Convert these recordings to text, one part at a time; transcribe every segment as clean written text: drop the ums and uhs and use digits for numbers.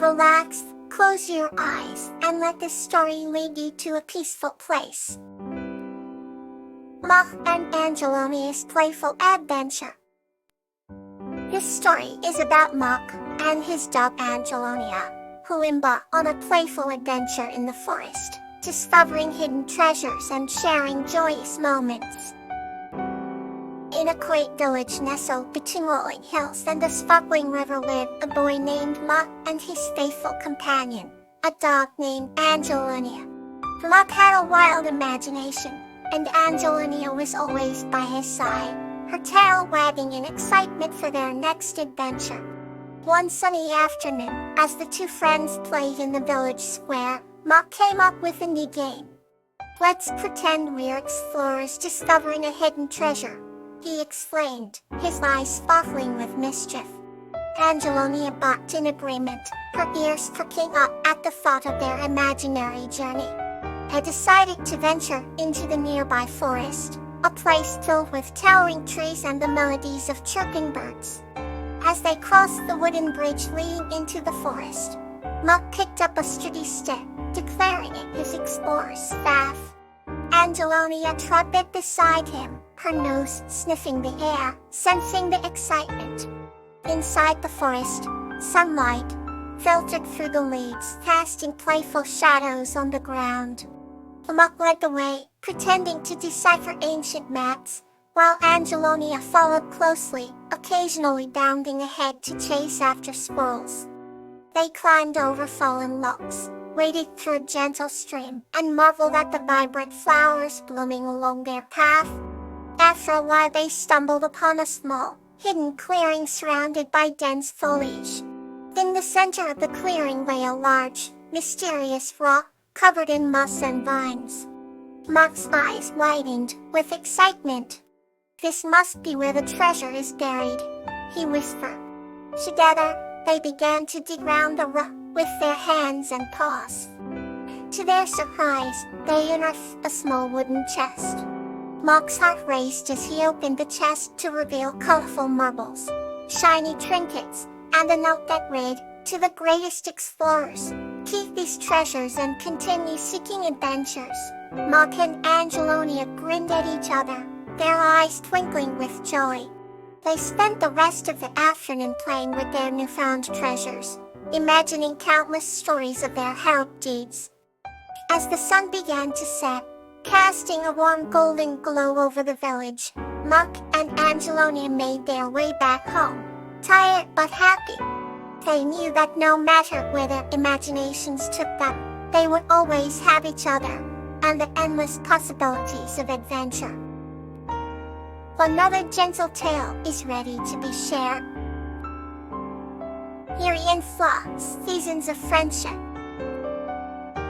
Relax, close your eyes, and let this story lead you to a peaceful place. Muck and Angelonia's Playful Adventure. This story is about Muck and his dog Angelonia, who embark on a playful adventure in the forest, discovering hidden treasures and sharing joyous moments. In a quaint village nestled between rolling hills and a sparkling river lived a boy named Muck and his faithful companion, a dog named Angelonia. Muck had a wild imagination, and Angelonia was always by his side, her tail wagging in excitement for their next adventure. One sunny afternoon, as the two friends played in the village square, Muck came up with a new game. "Let's pretend we're explorers discovering a hidden treasure," he explained, his eyes sparkling with mischief. Angelonia barked in agreement, her ears pricking up at the thought of their imaginary journey. They decided to venture into the nearby forest, a place filled with towering trees and the melodies of chirping birds. As they crossed the wooden bridge leading into the forest, Muck picked up a sturdy stick, declaring it his explorer's staff. Angelonia trotted beside him, her nose sniffing the air, sensing the excitement. Inside the forest, sunlight filtered through the leaves, casting playful shadows on the ground. Muck led the way, pretending to decipher ancient maps, while Angelonia followed closely, occasionally bounding ahead to chase after squirrels. They climbed over fallen logs, waded through a gentle stream, and marveled at the vibrant flowers blooming along their path. After a while they stumbled upon a small, hidden clearing surrounded by dense foliage. In the center of the clearing lay a large, mysterious rock, covered in moss and vines. Muck's eyes widened with excitement. "This must be where the treasure is buried," he whispered. Together, they began to dig round the rock with their hands and paws. To their surprise, they unearthed a small wooden chest. Muck's heart raced as he opened the chest to reveal colorful marbles, shiny trinkets, and a note that read, "To the greatest explorers, keep these treasures and continue seeking adventures." Muck and Angelonia grinned at each other, their eyes twinkling with joy. They spent the rest of the afternoon playing with their newfound treasures, imagining countless stories of their heroic deeds. As the sun began to set, casting a warm golden glow over the village, Muck and Angelonia made their way back home, tired but happy. They knew that no matter where their imaginations took them, they would always have each other, and the endless possibilities of adventure. Another gentle tale is ready to be shared. Eerie and Flux, Seasons of Friendship.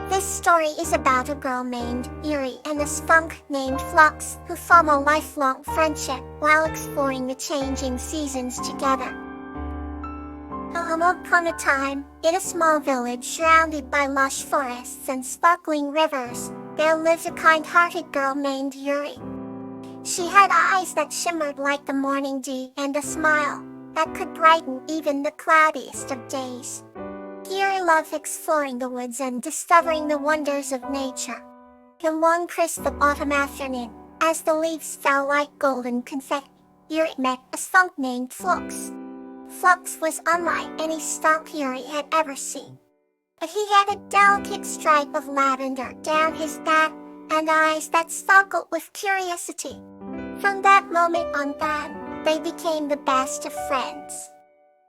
This story is about a girl named Eerie and a skunk named Flux who form a lifelong friendship while exploring the changing seasons together. Upon a time, in a small village surrounded by lush forests and sparkling rivers, there lived a kind-hearted girl named Yuri. She had eyes that shimmered like the morning dew and a smile that could brighten even the cloudiest of days. Yuri loved exploring the woods and discovering the wonders of nature. In one crisp autumn afternoon, as the leaves fell like golden confetti, Yuri met a skunk named Flux. Flux was unlike any skunk Yuri had ever seen. He had a delicate stripe of lavender down his back and eyes that sparkled with curiosity. From that moment on, they became the best of friends.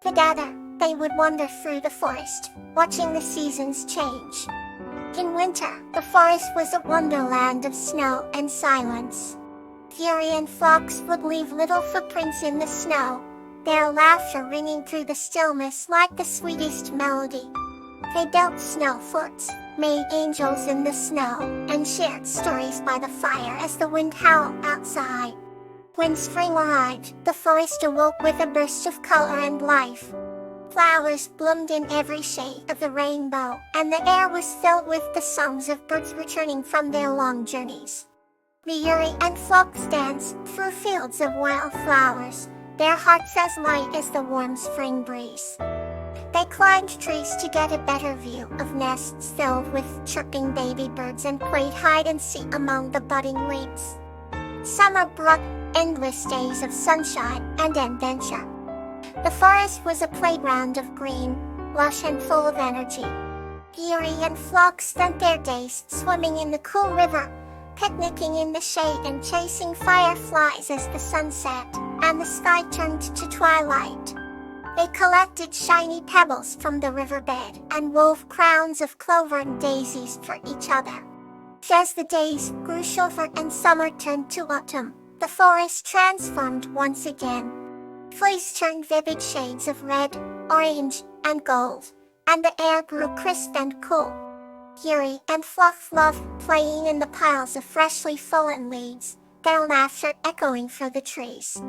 Together, they would wander through the forest, watching the seasons change. In winter, the forest was a wonderland of snow and silence. Yuri and Flux would leave little footprints in the snow, their laughter ringing through the stillness like the sweetest melody. They built snow forts, made angels in the snow, and shared stories by the fire as the wind howled outside. When spring arrived, the forest awoke with a burst of color and life. Flowers bloomed in every shade of the rainbow, and the air was filled with the songs of birds returning from their long journeys. Yuri and Flux danced through fields of wildflowers, their hearts as light as the warm spring breeze. They climbed trees to get a better view of nests filled with chirping baby birds and played hide and seek among the budding leaves. Summer brought endless days of sunshine and adventure. The forest was a playground of green, lush and full of energy. Yuri and Flock spent their days swimming in the cool river, picnicking in the shade and chasing fireflies as the sun set and the sky turned to twilight. They collected shiny pebbles from the riverbed and wove crowns of clover and daisies for each other. As the days grew shorter and summer turned to autumn, the forest transformed once again. Trees turned vivid shades of red, orange, and gold, and the air grew crisp and cool. Yuri and Fluff loved playing in the piles of freshly fallen leaves, their laughter echoing through the trees.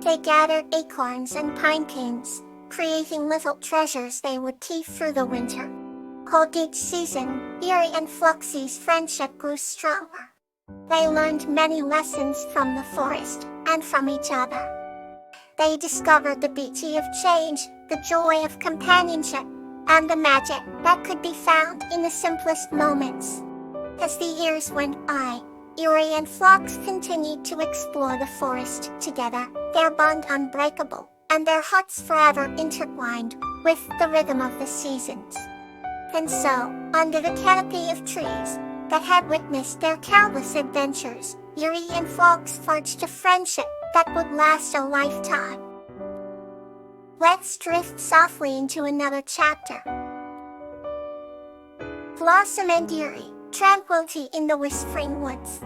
They gathered acorns and pine cones, creating little treasures they would keep through the winter. Cold each season, Yuri and Fluxy's friendship grew stronger. They learned many lessons from the forest and from each other. They discovered the beauty of change, the joy of companionship, and the magic that could be found in the simplest moments. As the years went by, Yuri and Flox continued to explore the forest together, their bond unbreakable, and their hearts forever intertwined with the rhythm of the seasons. And so, under the canopy of trees that had witnessed their countless adventures, Yuri and Flox forged a friendship that would last a lifetime. Let's drift softly into another chapter. Blossom and Yuri, Tranquility in the Whispering Woods.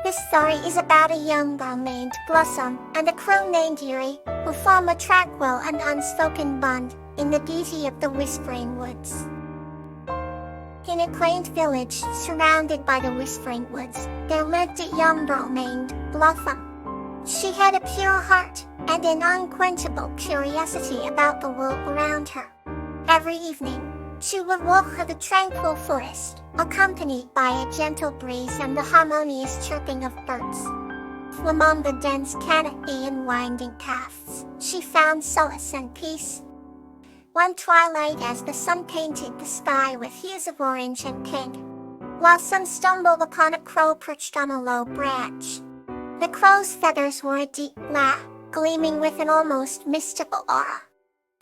This story is about a young girl named Blossom and a crow named Yuri who form a tranquil and unspoken bond in the beauty of the Whispering Woods. In a quaint village surrounded by the Whispering Woods, there lived a young girl named Blossom. She had a pure heart and an unquenchable curiosity about the world around her. Every evening, she would walk through the tranquil forest, accompanied by a gentle breeze and the harmonious chirping of birds. Among the dense canopy and winding paths, she found solace and peace. One twilight, as the sun painted the sky with hues of orange and pink, Blossom stumbled upon a crow perched on a low branch. The crow's feathers were a deep black, gleaming with an almost mystical aura.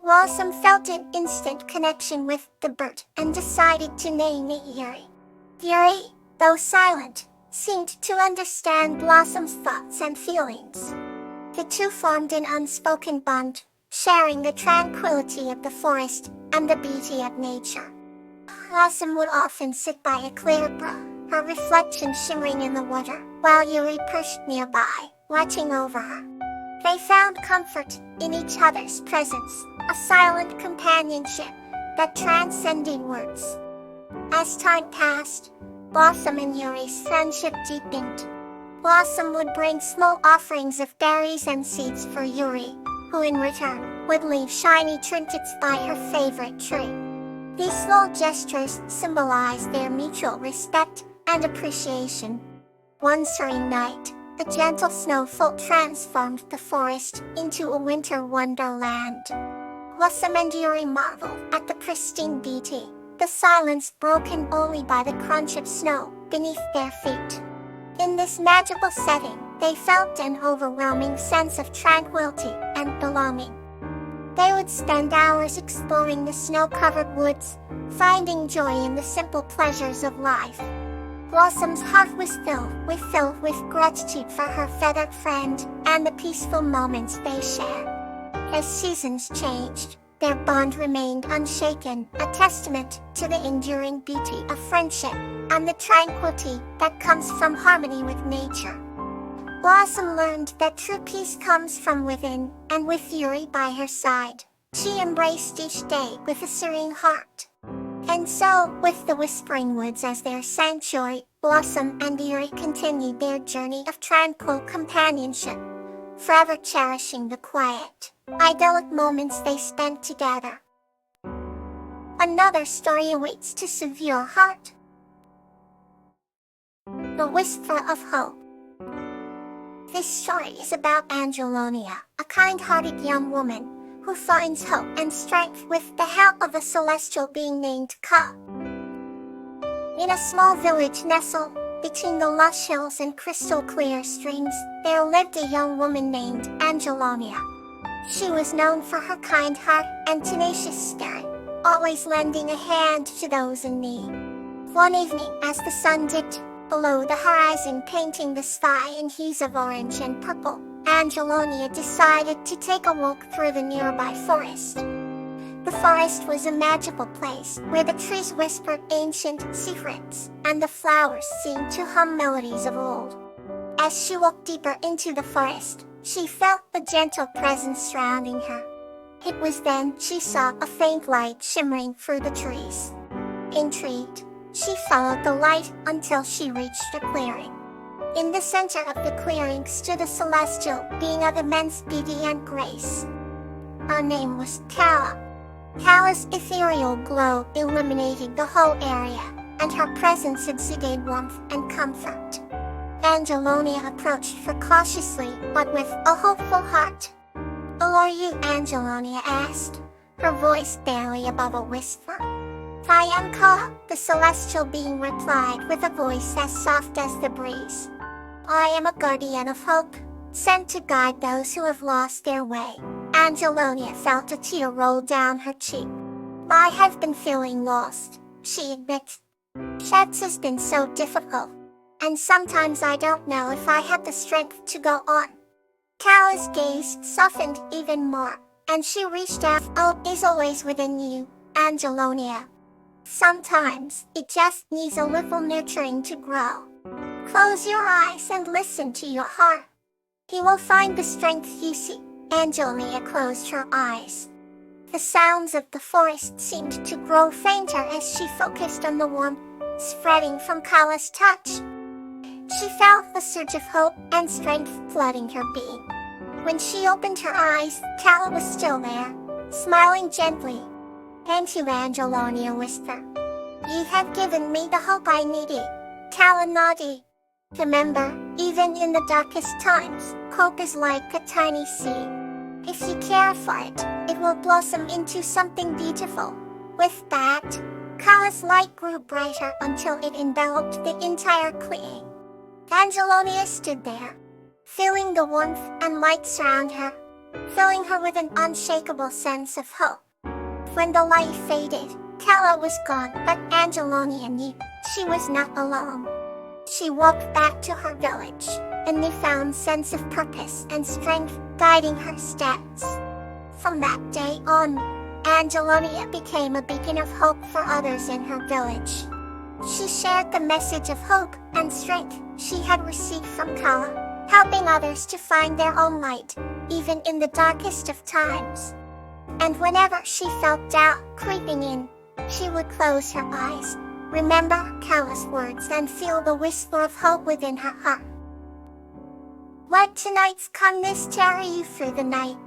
Blossom felt an instant connection with the bird and decided to name it Yuri. Yuri, though silent, seemed to understand Blossom's thoughts and feelings. The two formed an unspoken bond, sharing the tranquility of the forest and the beauty of nature. Blossom would often sit by a clear brook, her reflection shimmering in the water, while Yuri perched nearby, watching over her. They found comfort in each other's presence, a silent companionship that transcended words. As time passed, Blossom and Yuri's friendship deepened. Blossom would bring small offerings of berries and seeds for Yuri, who in return would leave shiny trinkets by her favorite tree. These small gestures symbolized their mutual respect and appreciation. One serene night, a gentle snowfall transformed the forest into a winter wonderland. Blossom and Yuri marveled at the pristine beauty, the silence broken only by the crunch of snow beneath their feet. In this magical setting, they felt an overwhelming sense of tranquility and belonging. They would spend hours exploring the snow-covered woods, finding joy in the simple pleasures of life. Blossom's heart was filled with gratitude for her feathered friend and the peaceful moments they shared. As seasons changed, their bond remained unshaken, a testament to the enduring beauty of friendship and the tranquility that comes from harmony with nature. Blossom learned that true peace comes from within, and with Yuri by her side, she embraced each day with a serene heart. And so, with the Whispering Woods as their sanctuary, Blossom and Yuri continued their journey of tranquil companionship, forever cherishing the quiet, idyllic moments they spent together. Another story awaits to soothe your heart. The Whisper of Hope. This story is about Angelonia, a kind-hearted young woman who finds hope and strength with the help of a celestial being named Ka. In a small village nestled between the lush hills and crystal-clear streams, there lived a young woman named Angelonia. She was known for her kind heart and tenacious spirit, always lending a hand to those in need. One evening, as the sun dipped below the horizon, painting the sky in hues of orange and purple, Angelonia decided to take a walk through the nearby forest. The forest was a magical place where the trees whispered ancient secrets and the flowers seemed to hum melodies of old. As she walked deeper into the forest, she felt a gentle presence surrounding her. It was then she saw a faint light shimmering through the trees. Intrigued, she followed the light until she reached a clearing. In the center of the clearing stood a celestial being of immense beauty and grace. Her name was Kawa. Kawa's ethereal glow illuminated the whole area, and her presence exuded warmth and comfort. Angelonia approached her cautiously, but with a hopeful heart. "Who are you?" Angelonia asked, her voice barely above a whisper. "I am Ka," the celestial being replied with a voice as soft as the breeze. "I am a guardian of hope, sent to guide those who have lost their way." Angelonia felt a tear roll down her cheek. "I have been feeling lost," she admitted. "Sheds has been so difficult, and sometimes I don't know if I have the strength to go on." Kawa's gaze softened even more, and she reached out. "Hope is always within you, Angelonia. Sometimes it just needs a little nurturing to grow. Close your eyes and listen to your heart. You will find the strength you seek." Angelonia closed her eyes. The sounds of the forest seemed to grow fainter as she focused on the warmth spreading from Kawa's touch. She felt a surge of hope and strength flooding her being. When she opened her eyes, Kawa was still there, smiling gently. "Thank you," Angelonia whispered. "You have given me the hope I needed." Kawa nodded. "Remember, even in the darkest times, hope is like a tiny seed. If you care for it, it will blossom into something beautiful." With that, Kawa's light grew brighter until it enveloped the entire clearing. Angelonia stood there, feeling the warmth and light surround her, filling her with an unshakable sense of hope. When the light faded, Kawa was gone, but Angelonia knew she was not alone. She walked back to her village, a newfound sense of purpose and strength guiding her steps. From that day on, Angelonia became a beacon of hope for others in her village. She shared the message of hope and strength she had received from Kawa, helping others to find their own light, even in the darkest of times. And whenever she felt doubt creeping in, she would close her eyes, remember Kawa's words, and feel the whisper of hope within her heart. Let tonight's calmness carry you through the night,